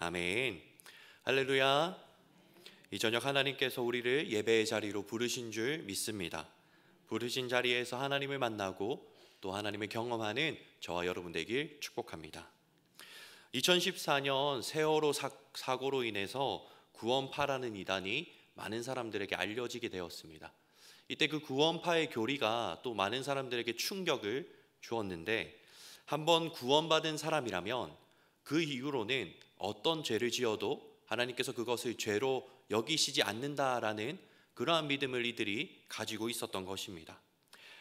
아멘. 할렐루야. 이 저녁 하나님께서 우리를 예배의 자리로 부르신 줄 믿습니다. 부르신 자리에서 하나님을 만나고 또 하나님을 경험하는 저와 여러분 되길 축복합니다. 2014년 세월호 사고로 인해서 구원파라는 이단이 많은 사람들에게 알려지게 되었습니다. 이때 그 구원파의 교리가 또 많은 사람들에게 충격을 주었는데, 한번 구원받은 사람이라면 그 이후로는 어떤 죄를 지어도 하나님께서 그것을 죄로 여기시지 않는다라는 그러한 믿음을 이들이 가지고 있었던 것입니다.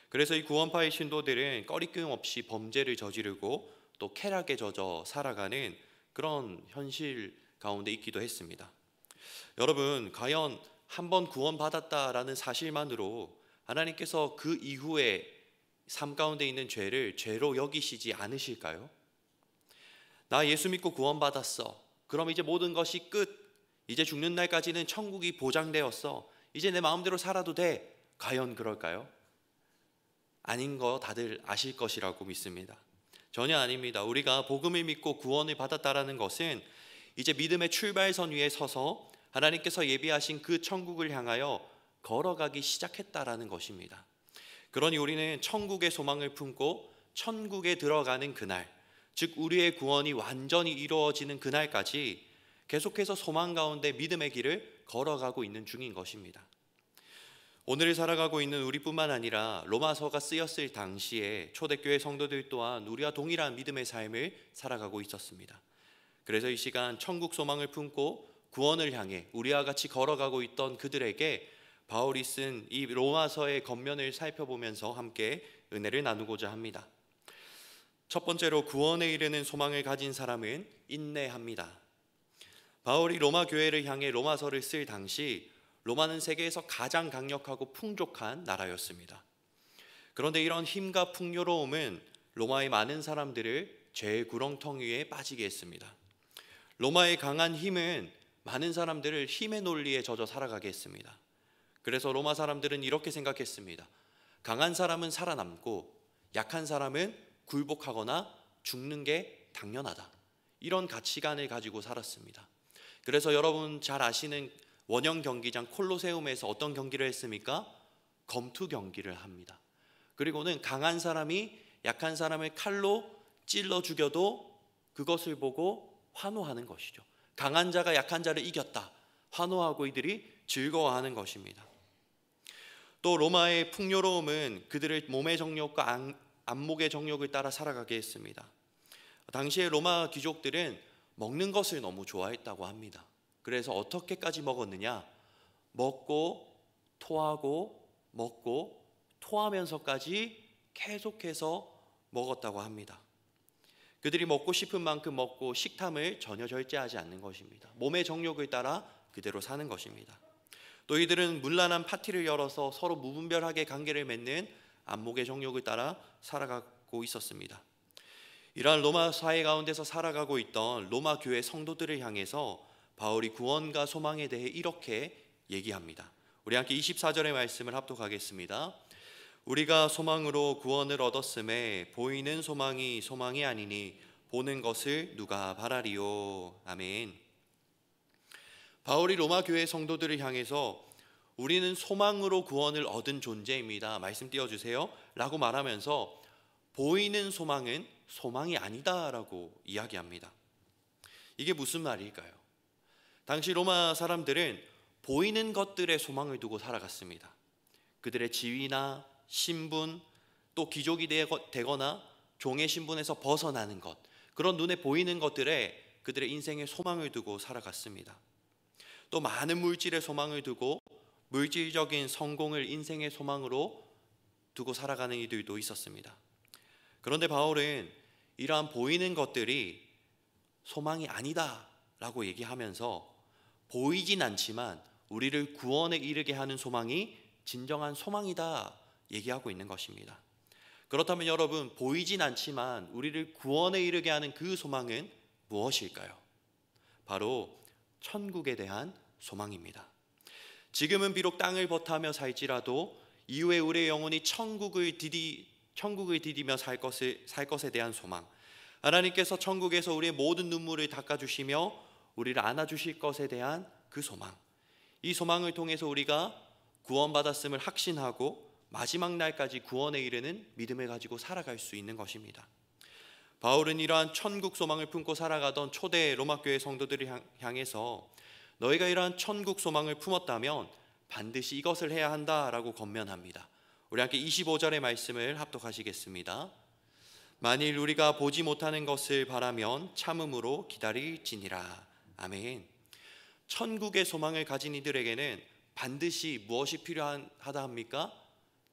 그래서 이 구원파의 신도들은 꺼리낌 없이 범죄를 저지르고 또 쾌락에 젖어 살아가는 그런 현실 가운데 있기도 했습니다. 여러분, 과연 한번 구원받았다라는 사실만으로 하나님께서 그 이후에 삶 가운데 있는 죄를 죄로 여기시지 않으실까요? 나 예수 믿고 구원받았어. 그럼 이제 모든 것이 끝. 이제 죽는 날까지는 천국이 보장되었어. 이제 내 마음대로 살아도 돼. 과연 그럴까요? 아닌 거 다들 아실 것이라고 믿습니다. 전혀 아닙니다. 우리가 복음을 믿고 구원을 받았다라는 것은 이제 믿음의 출발선 위에 서서 하나님께서 예비하신 그 천국을 향하여 걸어가기 시작했다라는 것입니다. 그러니 우리는 천국의 소망을 품고 천국에 들어가는 그날, 즉 우리의 구원이 완전히 이루어지는 그날까지 계속해서 소망 가운데 믿음의 길을 걸어가고 있는 중인 것입니다. 오늘을 살아가고 있는 우리뿐만 아니라 로마서가 쓰였을 당시에 초대교회 성도들 또한 우리와 동일한 믿음의 삶을 살아가고 있었습니다. 그래서 이 시간 천국 소망을 품고 구원을 향해 우리와 같이 걸어가고 있던 그들에게 바울이 쓴 이 로마서의 겉면을 살펴보면서 함께 은혜를 나누고자 합니다. 첫 번째로, 구원에 이르는 소망을 가진 사람은 인내합니다. 바울이 로마 교회를 향해 로마서를 쓸 당시 로마는 세계에서 가장 강력하고 풍족한 나라였습니다. 그런데 이런 힘과 풍요로움은 로마의 많은 사람들을 죄의 구렁텅이 위에 빠지게 했습니다. 로마의 강한 힘은 많은 사람들을 힘의 논리에 젖어 살아가게 했습니다. 그래서 로마 사람들은 이렇게 생각했습니다. 강한 사람은 살아남고 약한 사람은 굴복하거나 죽는 게 당연하다. 이런 가치관을 가지고 살았습니다. 그래서 여러분 잘 아시는 원형 경기장 콜로세움에서 어떤 경기를 했습니까? 검투 경기를 합니다. 그리고는 강한 사람이 약한 사람을 칼로 찔러 죽여도 그것을 보고 환호하는 것이죠. 강한 자가 약한 자를 이겼다. 환호하고 이들이 즐거워하는 것입니다. 또 로마의 풍요로움은 그들의 몸의 정욕과 안목의 정욕을 따라 살아가게 했습니다. 당시에 로마 귀족들은 먹는 것을 너무 좋아했다고 합니다. 그래서 어떻게까지 먹었느냐? 먹고 토하고 먹고 토하면서까지 계속해서 먹었다고 합니다. 그들이 먹고 싶은 만큼 먹고 식탐을 전혀 절제하지 않는 것입니다. 몸의 정욕을 따라 그대로 사는 것입니다. 또 이들은 문란한 파티를 열어서 서로 무분별하게 관계를 맺는 안목의 정욕을 따라 살아가고 있었습니다. 이러한 로마 사회 가운데서 살아가고 있던 로마 교회 성도들을 향해서 바울이 구원과 소망에 대해 이렇게 얘기합니다. 우리 함께 24절의 말씀을 합독하겠습니다. 우리가 소망으로 구원을 얻었음에 보이는 소망이 소망이 아니니 보는 것을 누가 바라리요. 아멘. 바울이 로마 교회 성도들을 향해서 우리는 소망으로 구원을 얻은 존재입니다. 말씀 띄워주세요. 라고 말하면서 보이는 소망은 소망이 아니다라고 이야기합니다. 이게 무슨 말일까요? 당시 로마 사람들은 보이는 것들에 소망을 두고 살아갔습니다. 그들의 지위나 신분, 또 귀족이 되거나 종의 신분에서 벗어나는 것, 그런 눈에 보이는 것들에 그들의 인생에 소망을 두고 살아갔습니다. 또 많은 물질에 소망을 두고 물질적인 성공을 인생의 소망으로 두고 살아가는 이들도 있었습니다. 그런데 바울은 이러한 보이는 것들이 소망이 아니다라고 얘기하면서 보이진 않지만 우리를 구원에 이르게 하는 소망이 진정한 소망이다 얘기하고 있는 것입니다. 그렇다면 여러분, 보이진 않지만 우리를 구원에 이르게 하는 그 소망은 무엇일까요? 바로 천국에 대한 소망입니다. 지금은 비록 땅을 버타며 살지라도 이후에 우리의 영혼이 천국을 디디며 살 것에 대한 소망, 하나님께서 천국에서 우리의 모든 눈물을 닦아주시며 우리를 안아주실 것에 대한 그 소망, 이 소망을 통해서 우리가 구원받았음을 확신하고 마지막 날까지 구원에 이르는 믿음을 가지고 살아갈 수 있는 것입니다. 바울은 이러한 천국 소망을 품고 살아가던 초대 로마 교회 성도들을 향해서 너희가 이러한 천국 소망을 품었다면 반드시 이것을 해야 한다라고 권면합니다. 우리 함께 25절의 말씀을 합독하시겠습니다. 만일 우리가 보지 못하는 것을 바라면 참음으로 기다릴지니라. 아멘. 천국의 소망을 가진 이들에게는 반드시 무엇이 필요하다 합니까?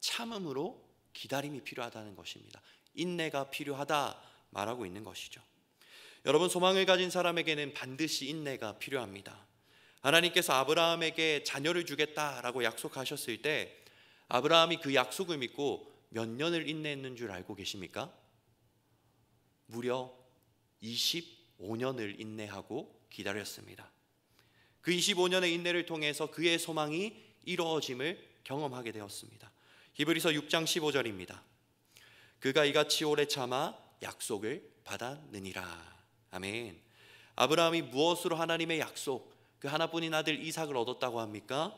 참음으로 기다림이 필요하다는 것입니다. 인내가 필요하다 말하고 있는 것이죠. 여러분, 소망을 가진 사람에게는 반드시 인내가 필요합니다. 하나님께서 아브라함에게 자녀를 주겠다라고 약속하셨을 때 아브라함이 그 약속을 믿고 몇 년을 인내했는 줄 알고 계십니까? 무려 25년을 인내하고 기다렸습니다. 그 25년의 인내를 통해서 그의 소망이 이루어짐을 경험하게 되었습니다. 히브리서 6장 15절입니다. 그가 이같이 오래 참아 약속을 받았느니라. 아멘. 아브라함이 무엇으로 하나님의 약속, 그 하나뿐인 아들 이삭을 얻었다고 합니까?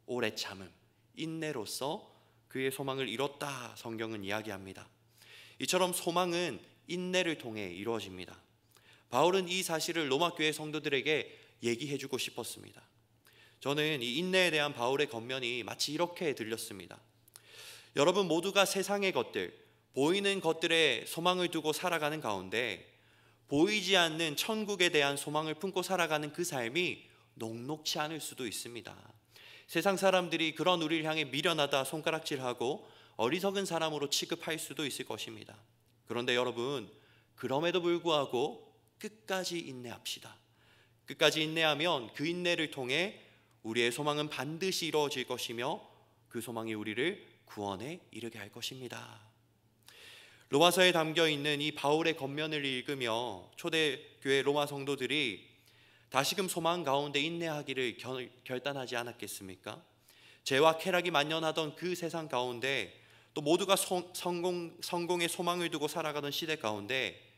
오래 참음, 인내로서 그의 소망을 이뤘다 성경은 이야기합니다. 이처럼 소망은 인내를 통해 이루어집니다. 바울은 이 사실을 로마 교회 성도들에게 얘기해주고 싶었습니다. 저는 이 인내에 대한 바울의 권면이 마치 이렇게 들렸습니다. 여러분 모두가 세상의 것들, 보이는 것들에 소망을 두고 살아가는 가운데 보이지 않는 천국에 대한 소망을 품고 살아가는 그 삶이 녹록치 않을 수도 있습니다. 세상 사람들이 그런 우리를 향해 미련하다 손가락질하고 어리석은 사람으로 취급할 수도 있을 것입니다. 그런데 여러분, 그럼에도 불구하고 끝까지 인내합시다. 끝까지 인내하면 그 인내를 통해 우리의 소망은 반드시 이루어질 것이며 그 소망이 우리를 구원에 이르게 할 것입니다. 로마서에 담겨 있는 이 바울의 권면을 읽으며 초대교회 로마 성도들이 다시금 소망 가운데 인내하기를 결단하지 않았겠습니까? 죄와 쾌락이 만연하던 그 세상 가운데 또 모두가 성공의 소망을 두고 살아가던 시대 가운데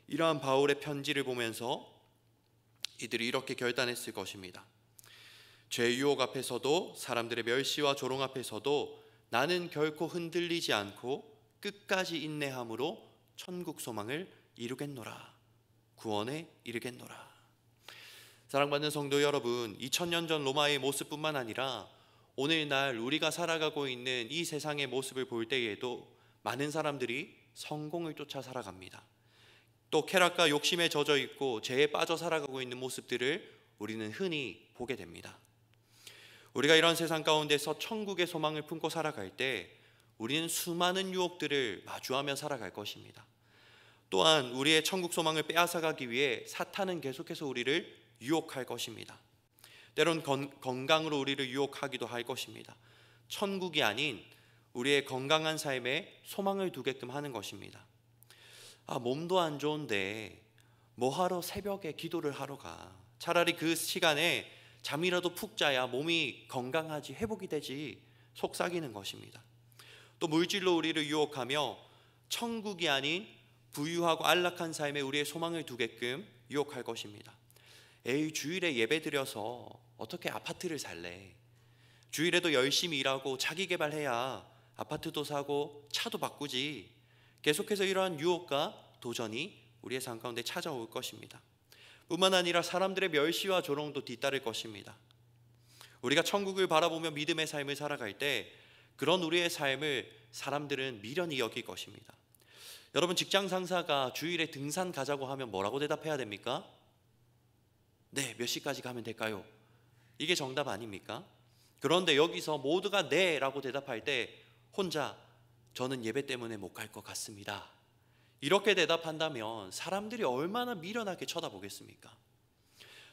이러한 바울의 편지를 보면서 이들이 이렇게 결단했을 것입니다. 죄 유혹 앞에서도 사람들의 멸시와 조롱 앞에서도 나는 결코 흔들리지 않고 끝까지 인내함으로 천국 소망을 이루겠노라. 구원에 이르겠노라. 사랑받는 성도 여러분, 2000년 전 로마의 모습뿐만 아니라 오늘날 우리가 살아가고 있는 이 세상의 모습을 볼 때에도 많은 사람들이 성공을 쫓아 살아갑니다. 또 쾌락과 욕심에 젖어 있고 죄에 빠져 살아가고 있는 모습들을 우리는 흔히 보게 됩니다. 우리가 이런 세상 가운데서 천국의 소망을 품고 살아갈 때 우리는 수많은 유혹들을 마주하며 살아갈 것입니다. 또한 우리의 천국 소망을 빼앗아가기 위해 사탄은 계속해서 우리를 유혹할 것입니다. 때론 건강으로 우리를 유혹하기도 할 것입니다. 천국이 아닌 우리의 건강한 삶에 소망을 두게끔 하는 것입니다. 몸도 안 좋은데 뭐하러 새벽에 기도를 하러 가? 차라리 그 시간에 잠이라도 푹 자야 몸이 건강하지, 회복이 되지, 속삭이는 것입니다. 또 물질로 우리를 유혹하며 천국이 아닌 부유하고 안락한 삶에 우리의 소망을 두게끔 유혹할 것입니다. 에이, 주일에 예배 드려서 어떻게 아파트를 살래? 주일에도 열심히 일하고 자기 개발해야 아파트도 사고 차도 바꾸지. 계속해서 이러한 유혹과 도전이 우리의 삶 가운데 찾아올 것입니다. 뿐만 아니라 사람들의 멸시와 조롱도 뒤따를 것입니다. 우리가 천국을 바라보며 믿음의 삶을 살아갈 때 그런 우리의 삶을 사람들은 미련히 여길 것입니다. 여러분, 직장 상사가 주일에 등산 가자고 하면 뭐라고 대답해야 됩니까? 네, 몇 시까지 가면 될까요? 이게 정답 아닙니까? 그런데 여기서 모두가 네 라고 대답할 때 혼자 저는 예배 때문에 못 갈 것 같습니다, 이렇게 대답한다면 사람들이 얼마나 미련하게 쳐다보겠습니까?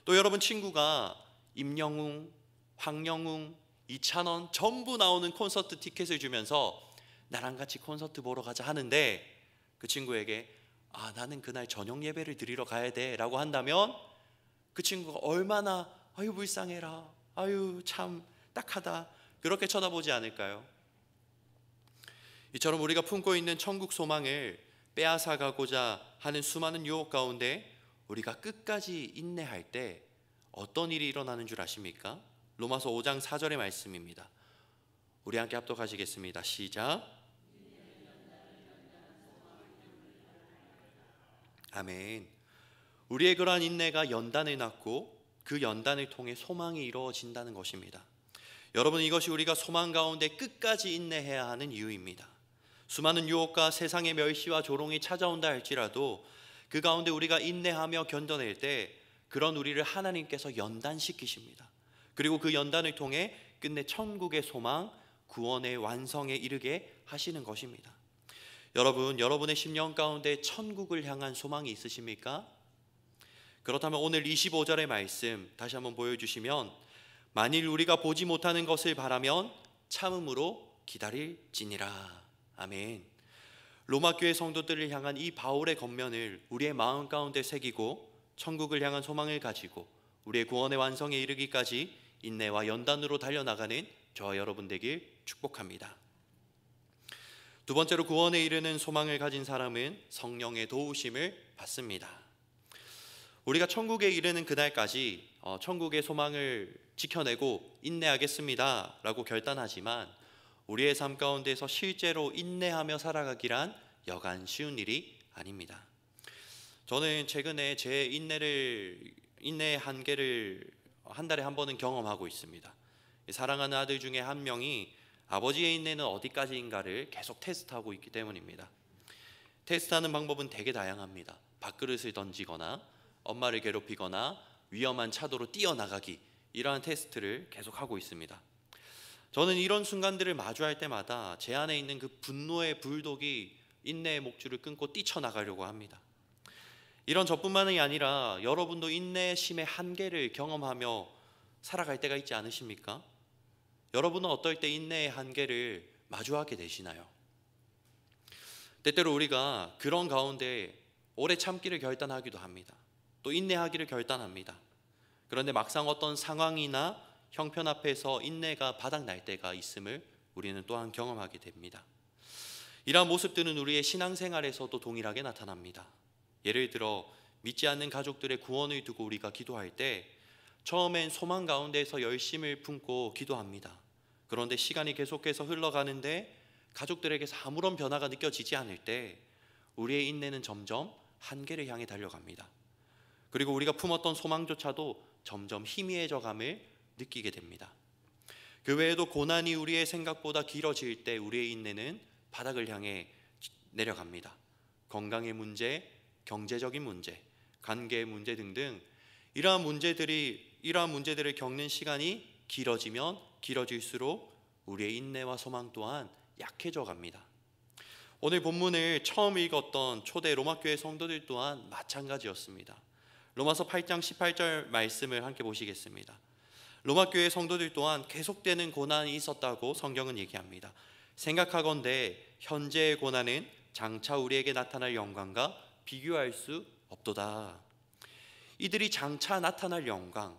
또 여러분, 친구가 임영웅, 황영웅, 이찬원 전부 나오는 콘서트 티켓을 주면서 나랑 같이 콘서트 보러 가자 하는데 그 친구에게 나는 그날 저녁 예배를 드리러 가야 돼 라고 한다면 그 친구가 얼마나 아유 불쌍해라, 아유 참 딱하다, 그렇게 쳐다보지 않을까요? 이처럼 우리가 품고 있는 천국 소망을 빼앗아가고자 하는 수많은 유혹 가운데 우리가 끝까지 인내할 때 어떤 일이 일어나는 줄 아십니까? 로마서 5장 4절의 말씀입니다. 우리 함께 합독하시겠습니다. 시작. 아멘. 우리의 그러한 인내가 연단을 낳고 그 연단을 통해 소망이 이루어진다는 것입니다. 여러분, 이것이 우리가 소망 가운데 끝까지 인내해야 하는 이유입니다. 수많은 유혹과 세상의 멸시와 조롱이 찾아온다 할지라도 그 가운데 우리가 인내하며 견뎌낼 때 그런 우리를 하나님께서 연단시키십니다. 그리고 그 연단을 통해 끝내 천국의 소망, 구원의 완성에 이르게 하시는 것입니다. 여러분, 여러분의 심령 가운데 천국을 향한 소망이 있으십니까? 그렇다면 오늘 25절의 말씀 다시 한번 보여주시면, 만일 우리가 보지 못하는 것을 바라면 참음으로 기다릴지니라. 아멘. 로마 교회 성도들을 향한 이 바울의 권면을 우리의 마음 가운데 새기고 천국을 향한 소망을 가지고 우리의 구원의 완성에 이르기까지 인내와 연단으로 달려나가는 저와 여러분 되길 축복합니다. 두 번째로, 구원에 이르는 소망을 가진 사람은 성령의 도우심을 받습니다. 우리가 천국에 이르는 그날까지 천국의 소망을 지켜내고 인내하겠습니다 라고 결단하지만 우리의 삶 가운데서 실제로 인내하며 살아가기란 여간 쉬운 일이 아닙니다. 저는 최근에 제 인내의 한계를 한 달에 한 번은 경험하고 있습니다. 사랑하는 아들 중에 한 명이 아버지의 인내는 어디까지인가를 계속 테스트하고 있기 때문입니다. 테스트하는 방법은 되게 다양합니다. 밥그릇을 던지거나 엄마를 괴롭히거나 위험한 차도로 뛰어나가기, 이러한 테스트를 계속하고 있습니다. 저는 이런 순간들을 마주할 때마다 제 안에 있는 그 분노의 불독이 인내의 목줄을 끊고 뛰쳐나가려고 합니다. 이런 저뿐만이 아니라 여러분도 인내의 심의 한계를 경험하며 살아갈 때가 있지 않으십니까? 여러분은 어떨 때 인내의 한계를 마주하게 되시나요? 때때로 우리가 그런 가운데 오래 참기를 결단하기도 합니다. 또 인내하기를 결단합니다. 그런데 막상 어떤 상황이나 형편 앞에서 인내가 바닥날 때가 있음을 우리는 또한 경험하게 됩니다. 이러한 모습들은 우리의 신앙생활에서도 동일하게 나타납니다. 예를 들어 믿지 않는 가족들의 구원을 두고 우리가 기도할 때 처음엔 소망 가운데서 열심을 품고 기도합니다. 그런데 시간이 계속해서 흘러가는데 가족들에게서 아무런 변화가 느껴지지 않을 때 우리의 인내는 점점 한계를 향해 달려갑니다. 그리고 우리가 품었던 소망조차도 점점 희미해져감을 느끼게 됩니다. 그 외에도 고난이 우리의 생각보다 길어질 때 우리의 인내는 바닥을 향해 내려갑니다. 건강의 문제, 경제적인 문제, 관계의 문제 등등 이러한 문제들을 겪는 시간이 길어지면 길어질수록 우리의 인내와 소망 또한 약해져 갑니다. 오늘 본문을 처음 읽었던 초대 로마교회 성도들 또한 마찬가지였습니다. 로마서 8장 18절 말씀을 함께 보시겠습니다. 로마교회 성도들 또한 계속되는 고난이 있었다고 성경은 얘기합니다. 생각하건대 현재의 고난은 장차 우리에게 나타날 영광과 비교할 수 없도다. 이들이 장차 나타날 영광,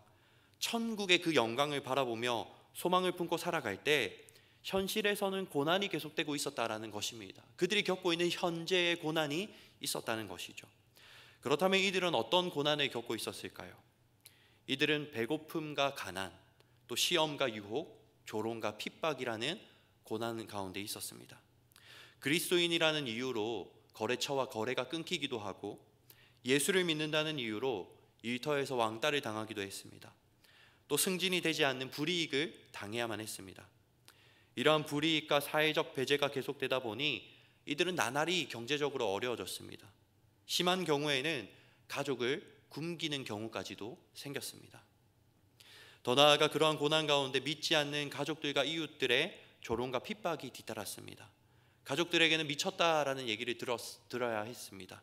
천국의 그 영광을 바라보며 소망을 품고 살아갈 때 현실에서는 고난이 계속되고 있었다라는 것입니다. 그들이 겪고 있는 현재의 고난이 있었다는 것이죠. 그렇다면 이들은 어떤 고난을 겪고 있었을까요? 이들은 배고픔과 가난, 또 시험과 유혹, 조롱과 핍박이라는 고난 가운데 있었습니다. 그리스도인이라는 이유로 거래처와 거래가 끊기기도 하고 예수를 믿는다는 이유로 일터에서 왕따를 당하기도 했습니다. 또 승진이 되지 않는 불이익을 당해야만 했습니다. 이러한 불이익과 사회적 배제가 계속되다 보니 이들은 나날이 경제적으로 어려워졌습니다. 심한 경우에는 가족을 굶기는 경우까지도 생겼습니다. 더 나아가 그러한 고난 가운데 믿지 않는 가족들과 이웃들의 조롱과 핍박이 뒤따랐습니다. 가족들에게는 미쳤다라는 얘기를 들어야 했습니다.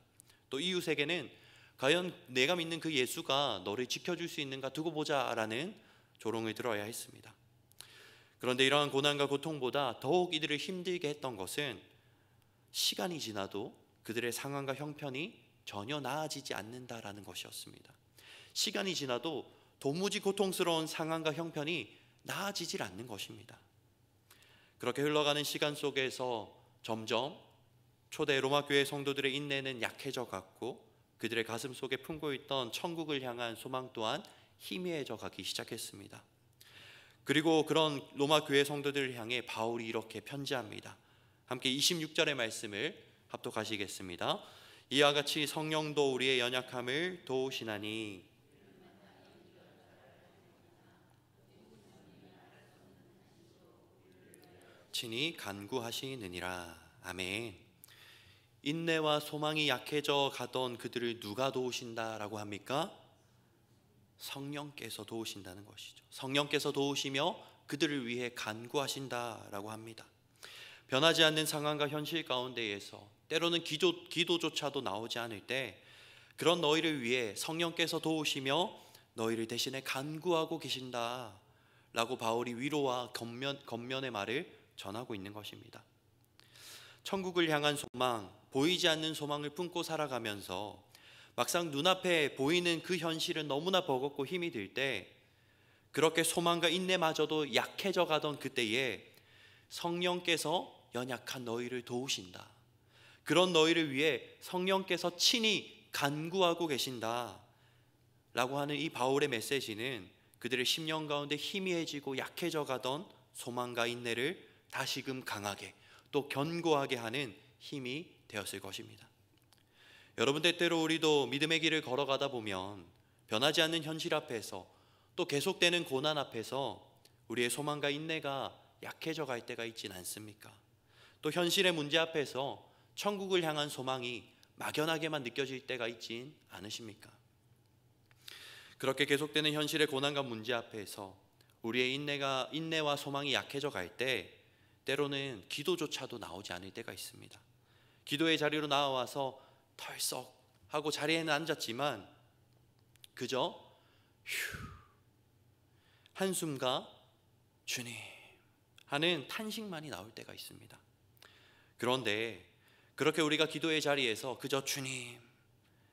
또 이웃에게는 과연 내가 믿는 그 예수가 너를 지켜줄 수 있는가 두고 보자라는 조롱을 들어야 했습니다. 그런데 이러한 고난과 고통보다 더욱 이들을 힘들게 했던 것은 시간이 지나도 그들의 상황과 형편이 전혀 나아지지 않는다라는 것이었습니다. 시간이 지나도 도무지 고통스러운 상황과 형편이 나아지질 않는 것입니다. 그렇게 흘러가는 시간 속에서 점점 초대 로마 교회 성도들의 인내는 약해져 갔고 그들의 가슴 속에 품고 있던 천국을 향한 소망 또한 희미해져 가기 시작했습니다. 그리고 그런 로마 교회 성도들을 향해 바울이 이렇게 편지합니다. 함께 26절의 말씀을 합독하시겠습니다. 이와 같이 성령도 우리의 연약함을 도우시나니 친히 간구하시느니라. 아멘. 인내와 소망이 약해져 가던 그들을 누가 도우신다라고 합니까? 성령께서 도우신다는 것이죠. 성령께서 도우시며 그들을 위해 간구하신다라고 합니다. 변하지 않는 상황과 현실 가운데에서 때로는 기도조차도 나오지 않을 때 그런 너희를 위해 성령께서 도우시며 너희를 대신에 간구하고 계신다라고 바울이 위로와 겉면의 말을 전하고 있는 것입니다. 천국을 향한 소망, 보이지 않는 소망을 품고 살아가면서 막상 눈앞에 보이는 그 현실은 너무나 버겁고 힘이 들 때, 그렇게 소망과 인내마저도 약해져 가던 그때에 성령께서 연약한 너희를 도우신다, 그런 너희를 위해 성령께서 친히 간구하고 계신다 라고 하는 이 바울의 메시지는 그들의 심령 가운데 희미해지고 약해져 가던 소망과 인내를 다시금 강하게 또 견고하게 하는 힘이 되었을 것입니다. 여러분, 때때로 우리도 믿음의 길을 걸어가다 보면 변하지 않는 현실 앞에서 또 계속되는 고난 앞에서 우리의 소망과 인내가 약해져 갈 때가 있진 않습니까? 또 현실의 문제 앞에서 천국을 향한 소망이 막연하게만 느껴질 때가 있진 않으십니까? 그렇게 계속되는 현실의 고난과 문제 앞에서 우리의 인내와 소망이 약해져 갈 때 때로는 기도조차도 나오지 않을 때가 있습니다. 기도의 자리로 나와서 털썩 하고 자리에는 앉았지만 그저 한숨과 주님 하는 탄식만이 나올 때가 있습니다. 그런데 그렇게 우리가 기도의 자리에서 그저 주님,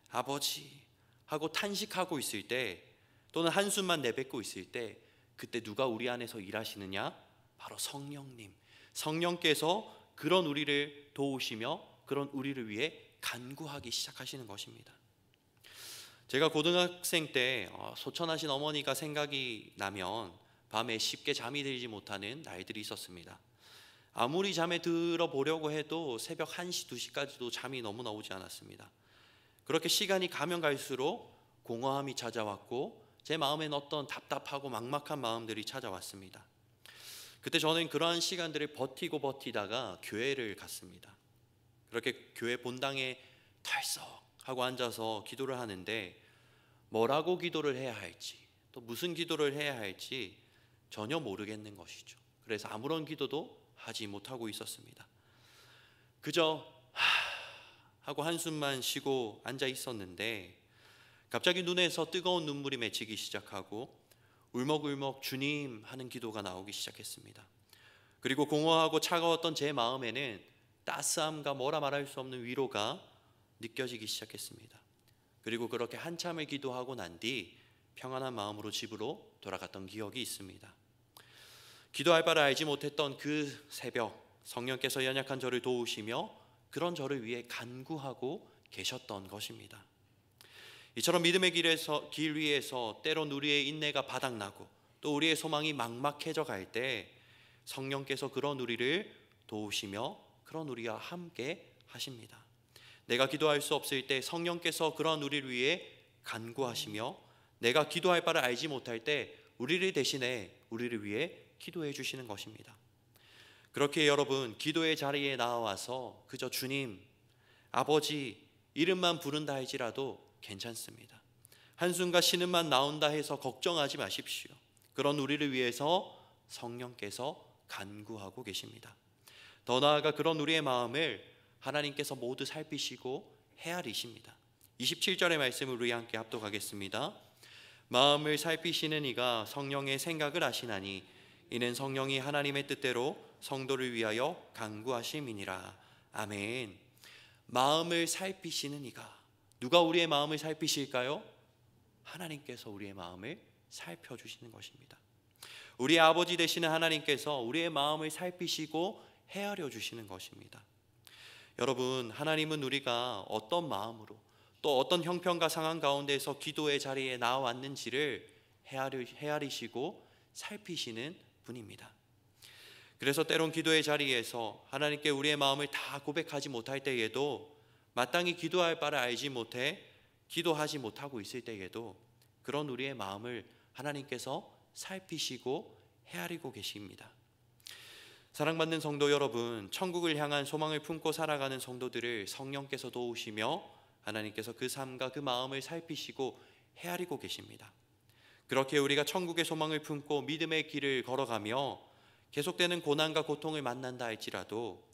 아버지 하고 탄식하고 있을 때, 또는 한숨만 내뱉고 있을 때, 그때 누가 우리 안에서 일하시느냐? 바로 성령님, 성령께서 그런 우리를 도우시며 그런 우리를 위해 간구하기 시작하시는 것입니다. 제가 고등학생 때 소천하신 어머니가 생각이 나면 밤에 쉽게 잠이 들지 못하는 날들이 있었습니다. 아무리 잠에 들어보려고 해도 새벽 1시, 2시까지도 잠이 너무나 오지 않았습니다. 그렇게 시간이 가면 갈수록 공허함이 찾아왔고 제 마음엔 어떤 답답하고 막막한 마음들이 찾아왔습니다. 그때 저는 그러한 시간들을 버티다가 교회를 갔습니다. 그렇게 교회 본당에 털썩하고 앉아서 기도를 하는데 뭐라고 기도를 해야 할지, 또 무슨 기도를 해야 할지 전혀 모르겠는 것이죠. 그래서 아무런 기도도 하지 못하고 있었습니다. 그저 하고 한숨만 쉬고 앉아 있었는데 갑자기 눈에서 뜨거운 눈물이 맺히기 시작하고 울먹울먹 주님 하는 기도가 나오기 시작했습니다. 그리고 공허하고 차가웠던 제 마음에는 따스함과 뭐라 말할 수 없는 위로가 느껴지기 시작했습니다. 그리고 그렇게 한참을 기도하고 난 뒤 평안한 마음으로 집으로 돌아갔던 기억이 있습니다. 기도할 바를 알지 못했던 그 새벽, 성령께서 연약한 저를 도우시며 그런 저를 위해 간구하고 계셨던 것입니다. 이처럼 믿음의 길 위에서 때론 우리의 인내가 바닥나고 또 우리의 소망이 막막해져 갈 때 성령께서 그런 우리를 도우시며 그런 우리와 함께 하십니다. 내가 기도할 수 없을 때 성령께서 그런 우리를 위해 간구하시며 내가 기도할 바를 알지 못할 때 우리를 대신해 우리를 위해 기도해 주시는 것입니다. 그렇게 여러분, 기도의 자리에 나와서 그저 주님, 아버지 이름만 부른다 할지라도 괜찮습니다. 한숨과 신음만 나온다 해서 걱정하지 마십시오. 그런 우리를 위해서 성령께서 간구하고 계십니다. 더 나아가 그런 우리의 마음을 하나님께서 모두 살피시고 헤아리십니다. 27절의 말씀을 우리 함께 합독하겠습니다. 마음을 살피시는 이가 성령의 생각을 아시나니 이는 성령이 하나님의 뜻대로 성도를 위하여 간구하심이니라. 아멘. 마음을 살피시는 이가, 누가 우리의 마음을 살피실까요? 하나님께서 우리의 마음을 살펴주시는 것입니다. 우리의 아버지 되시는 하나님께서 우리의 마음을 살피시고 헤아려 주시는 것입니다. 여러분, 하나님은 우리가 어떤 마음으로 또 어떤 형편과 상황 가운데서 기도의 자리에 나왔는지를 헤아리시고 살피시는 분입니다. 그래서 때론 기도의 자리에서 하나님께 우리의 마음을 다 고백하지 못할 때에도, 마땅히 기도할 바를 알지 못해 기도하지 못하고 있을 때에도 그런 우리의 마음을 하나님께서 살피시고 헤아리고 계십니다. 사랑받는 성도 여러분, 천국을 향한 소망을 품고 살아가는 성도들을 성령께서 도우시며 하나님께서 그 삶과 그 마음을 살피시고 헤아리고 계십니다. 그렇게 우리가 천국의 소망을 품고 믿음의 길을 걸어가며 계속되는 고난과 고통을 만난다 할지라도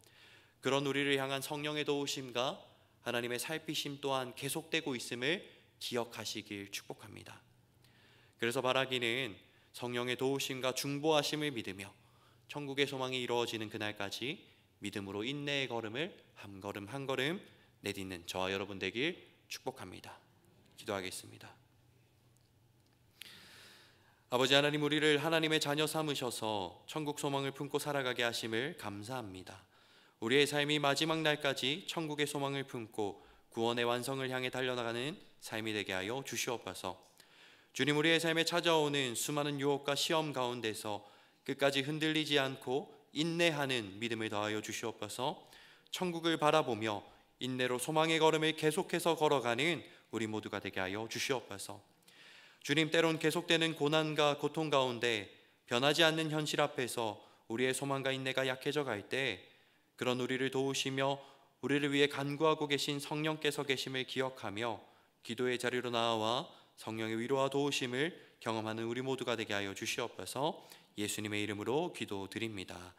그런 우리를 향한 성령의 도우심과 하나님의 살피심 또한 계속되고 있음을 기억하시길 축복합니다. 그래서 바라기는 성령의 도우심과 중보하심을 믿으며 천국의 소망이 이루어지는 그날까지 믿음으로 인내의 걸음을 한 걸음 한 걸음 내딛는 저와 여러분 되길 축복합니다. 기도하겠습니다. 아버지 하나님, 우리를 하나님의 자녀 삼으셔서 천국 소망을 품고 살아가게 하심을 감사합니다. 우리의 삶이 마지막 날까지 천국의 소망을 품고 구원의 완성을 향해 달려나가는 삶이 되게 하여 주시옵소서. 주님, 우리의 삶에 찾아오는 수많은 유혹과 시험 가운데서 끝까지 흔들리지 않고 인내하는 믿음을 더하여 주시옵소서. 천국을 바라보며 인내로 소망의 걸음을 계속해서 걸어가는 우리 모두가 되게 하여 주시옵소서. 주님, 때론 계속되는 고난과 고통 가운데 변하지 않는 현실 앞에서 우리의 소망과 인내가 약해져 갈 때 그런 우리를 도우시며 우리를 위해 간구하고 계신 성령께서 계심을 기억하며 기도의 자리로 나아와 성령의 위로와 도우심을 경험하는 우리 모두가 되게 하여 주시옵소서. 예수님의 이름으로 기도드립니다.